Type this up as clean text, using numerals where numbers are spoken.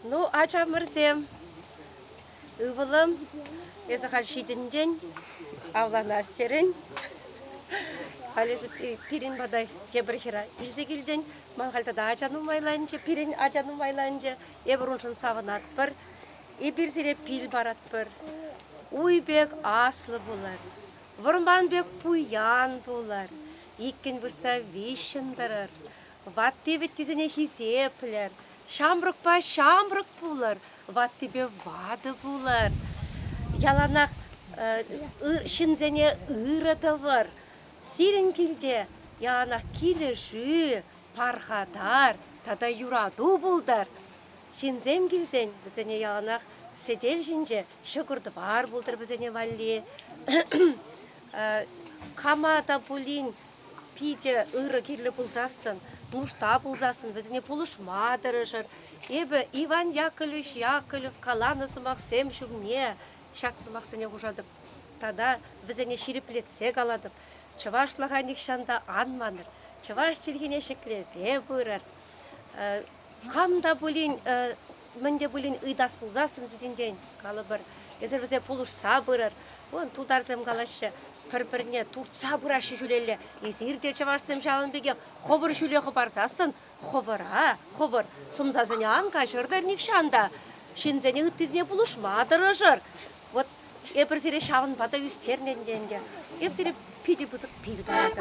Ну, ачамырсем, ывылым, езахал шидінден, авланастерін, Халезі пирин бадай жебірхера илзе келден, маңғалтада ажану майланчы, пирин ажану майланчы, ебіруншын савынат бір, ебірзере пил барат бір. Уйбек аслы болар, вұрманбек пуян болар, еккен бұрса вишіндірір, ваттебет тезіне хизеплер, шамрық ба шамрық болар, ваттебе вады болар. Яланақ шинзене ұрыды бар. Сирен келде, яна келі жүй, пархадар, тада юраду бұлдар. Шинзем келзен, бізіне янақ седел жинже, шүгірді бар бұлдар бізіне валли. Камада бұлин, пиде ұры келі бұлзасын, мұшта бұлзасын, бізіне бұлыш мадыры жыр. Ебі Иван Яковлев, каланысы мақсем шүмне, шақсы мақсыне ғужадып. Тада бізіне шириплетсе қаладып. Чавашлаға никшанда анманыр, чаваш челгене шекрезе бұрыр. Қамда бұлін, мінде бұлін ұйдас бұлзасын зірінден қалы бір. Езір бізе пұлышса бұрыр. Он тударзым қалашы, бір-біріне туртса бұрашы жүлелі. Езірде чавашсым жауын беге қовыр жүлеғі барзасын. Қовыра, қовыр. Сумзазыне анға жүрдір никшанда. Шинзене үттізіне пұлышмадыры жүр. Вот епірзере шауын бада үстерненденде. Епсере пиди бұзық пил барады.